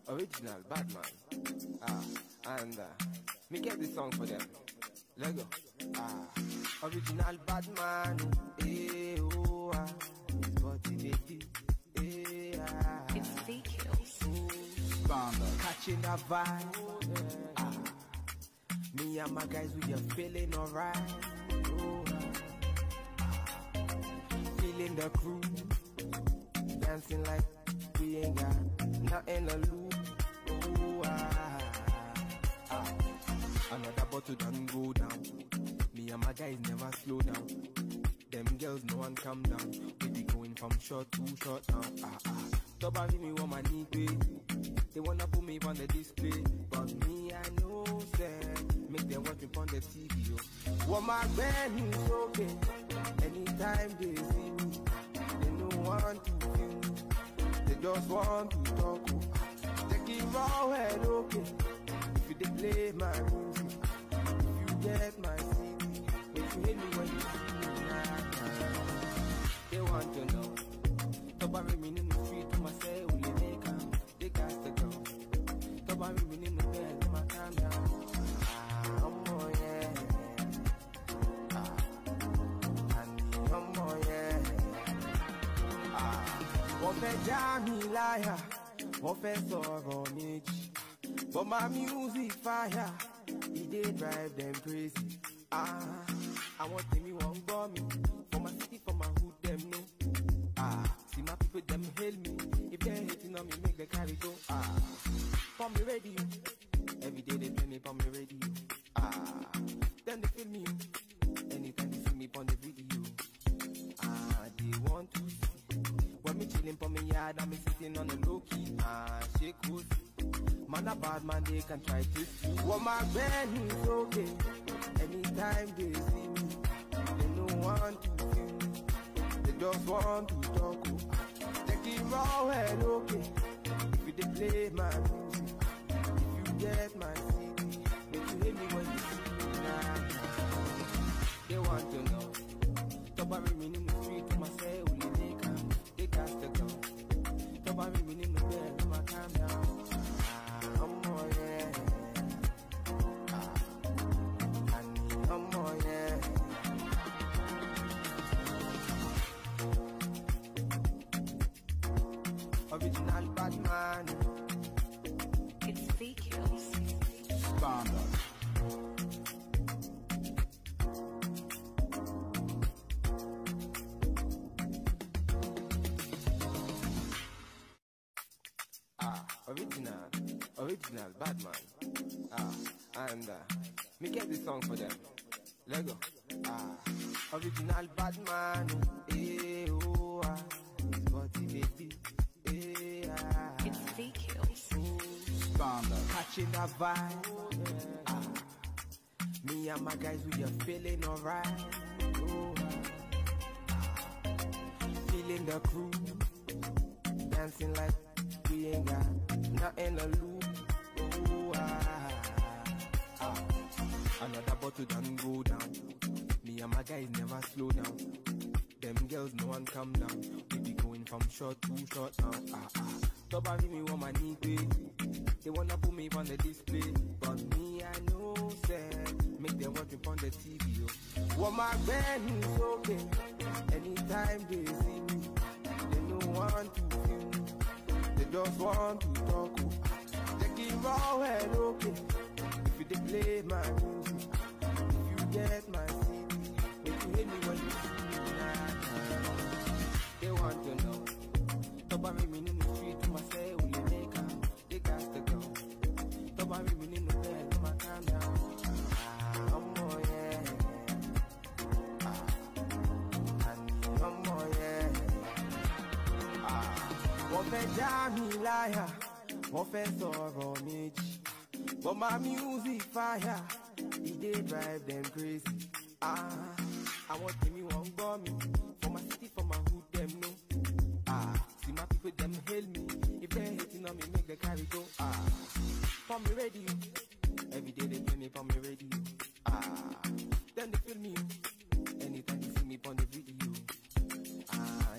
Original Batman. And me get this song for them. Let go. Original Batman. It's motivated. It's CQs. Catching that vibe. Me and my guys, we are feeling alright. Feeling the crew. Dancing like we ain't got nothing to lose. Another bottle done go down. Me and my guys never slow down. Them girls no one calm down. We be going from short to short now. Top of me want my knee pay. They wanna put me on the display, but me I know say make them watch me on the TV. What my band is okay. Anytime they see me, they don't want to feel me. They just want to talk. Take it raw and okay. If you they play my music, if you get my CD, if you hit me when you see me now, they want to know. Top of me in the street, myself only they come, they cast the go. Top of me in the bed, my calm down. Oh yeah. Oh yeah. Wọ́n fẹ́ já mi láyà, wọ́n fẹ́ sọ̀rọ̀ méjì. But my music fire, it dey drive them crazy. I want me one gbọ́ mi, for my city, for my hood, them know. See my people, them hail me. If they hating on me, make the carry go. For me radio, every day they play me for me radio. Then they feel me, anytime they see me on the video. They want to see. When me chilling for me yard, and me sitting on the low key. Shake good. Man a bad man, they can try to see. What my band is okay. Anytime they see me, they don't want to feel me. They just want to talk. Take it raw and okay. If you they play my music, if you get my CD, make you hit me when you see me now. They want to know. Top of me in the street, myself only they come, they cast the gun. Top of me in the bed, my calm down. Oh yeah. Oh yeah. Original Batman. It's CQs. Standard. Original Batman. And me get this song for them. Let go. Original Batman. It's motivated. It's CQs. Standard. Catching that vibe. Me and my guys, we are feeling alright. Feeling the crew. Dancing like we ain't got nothing to lose. Another bottle done go down. Me and my guys never slow down. Them girls no one calm down. We be going from short to short now. Top of me want my knee pay. They wanna put me on the display, but me I know say make them watch me on the TV. What my band is okay. Anytime they see me, they don't want to feel me. They just want to talk. Take it raw and okay. If you they play my music, if you get my CD, make you hit me when you see me now. They want to know. Top of me in the street, myself only they come, they cast the gun. Top of me in the bed, my calm down. Oh yeah. Oh yeah. Wọ́n fẹ́ já mi láyà, wọ́n fẹ́ sọ̀rọ̀ méjì. But my music fire, it dey drive them crazy. I want me one gbọ́ mi, for my city, for my hood, them know. See my people, them hail me. If they hating on me, make the carry go. For me radio, every day they play me for me radio. Then they feel me, anytime they see me on the video.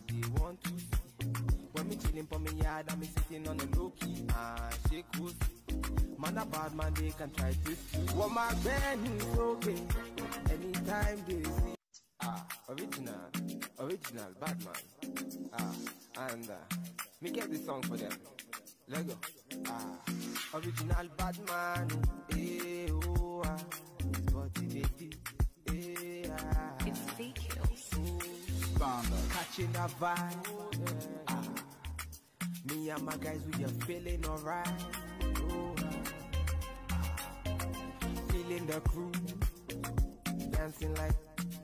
They want to see. When me chilling for me yard, and me sitting on the low key. Shake who's man a bad man, they can try to see. What my band is okay. Anytime they see. Original bad man. And me get this song for them. Let go. Original bad man. It's motivated. It's VQs. Standard. Catching that vibe. Me and my guys, we are feeling alright. Feeling the crew. Dancing like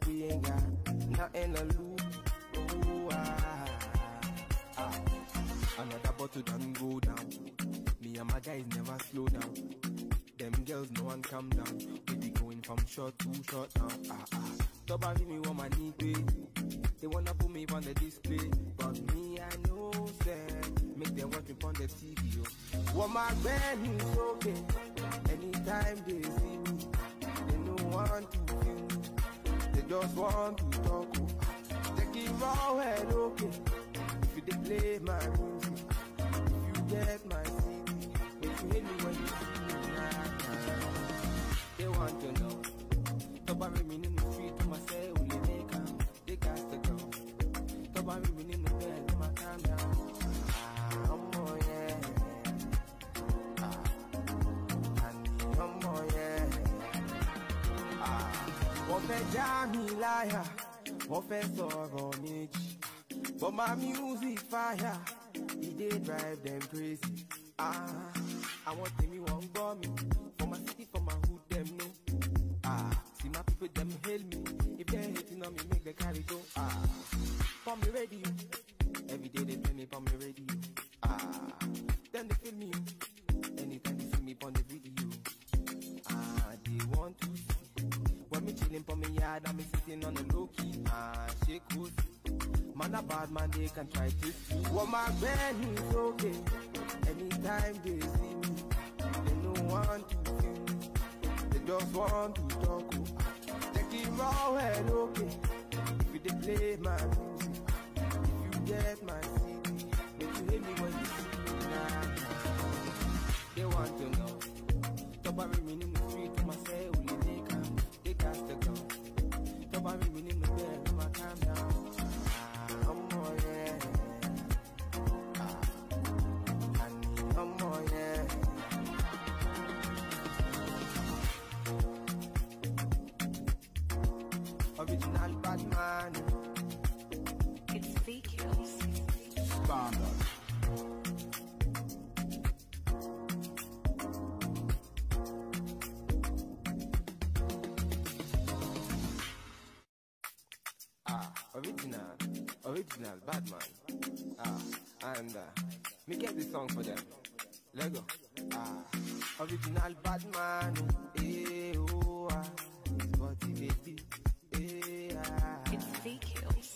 we ain't got nothing to lose. Another bottle done go down. Me and my guys never slow down. Them girls no one come down. We be going from short to short now. Stop having me on my knee, babe. They wanna put me on the display, but me I know them. Make them watch me on the TV. What my band is okay. Anytime they see me, they don't want to feel me. They just want to talk. Take it raw and okay. If you they play my music, if you get my CD, if you hit me when you see me, they want to know. Top of me in the street, myself, only they come, they cast the go. Top of me in the bed, my calm down. Oh yeah. Oh yeah. Wọ́n fẹ́ já mi láyà, wọ́n fẹ́ sọ̀rọ̀ méjì. But my music fire, it dey drive them crazy. I want me won't go me. For my city, for my hood, them know. See my people, them hail me. If they're hating on me, make the carry go. For me radio. Every day they play me for me radio. Then they feel me. Anytime they see me on the video. They want to see. When me chilling for me yard, and me sitting on the low key. Shake who's man a bad man, they can try to see. What my band is okay. Anytime they see me, they don't want to feel me. They just want to talk. Take it raw and okay. If you they play my music, if you get my CD, if you hit me when you see me, they want to know. Top of me in the street, myself, only they come, they cast the gun. Top of me in the bed, my calm down. Original bad man. It's VQs. Standard. Original bad man. And me get this song for them. Let go. Original bad man. It's motivated. It's VQs.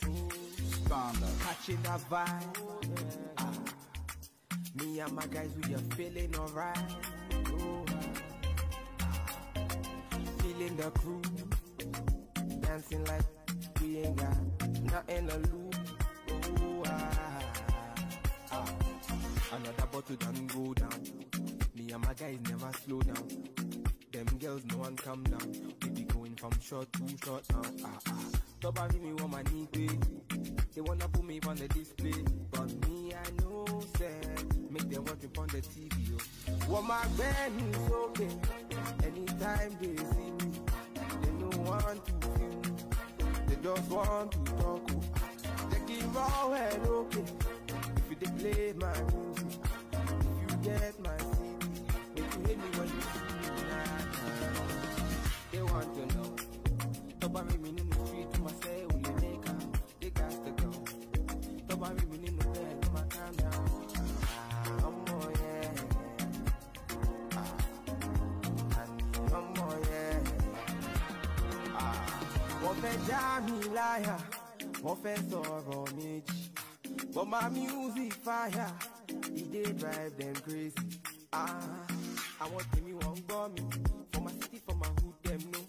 Standard. Catching that vibe. Me and my guys, we are feeling alright. Feeling the crew. Dancing like we ain't got nothing to lose. Another bottle done go down. Me and my guys never slow down. Them girls no one come down. We be going from short to short now. Stop having me on my knee, babe. They wanna put me on the display, but me I know them. Make them watch me on the TV. What my band is okay. Anytime they see me, they don't want to feel me. They just want to talk. Take it raw and okay. If you they play my music, if you get my CD, if you hit me when you see me, they want to know. Top of me in the street, myself, only they come, they cast the gun. Top of me in the bed, my calm down. Oh yeah. Oh yeah. Wọ́n fẹ́ já mi láyà, wọ́n fẹ́ sọ̀rọ̀ méjì. But my music fire, it dey drive them crazy. I want me won't go me. For my city, for my hood, them know.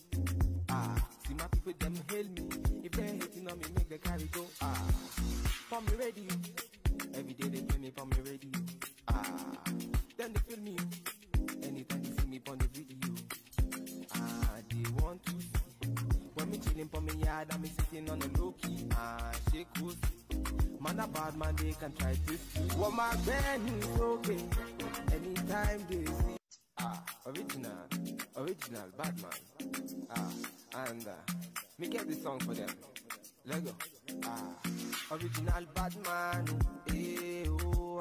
See my people, them hail me. If they're hating on me, make the carry go. For me radio. Every day they play me for me radio. me chilling for me yard and me sitting on the low key. Shake who's man a bad man, they can try to see. What my band is okay. Anytime they see. Original bad man. And me get this song for them. Let go. Original bad man. Eh, oh,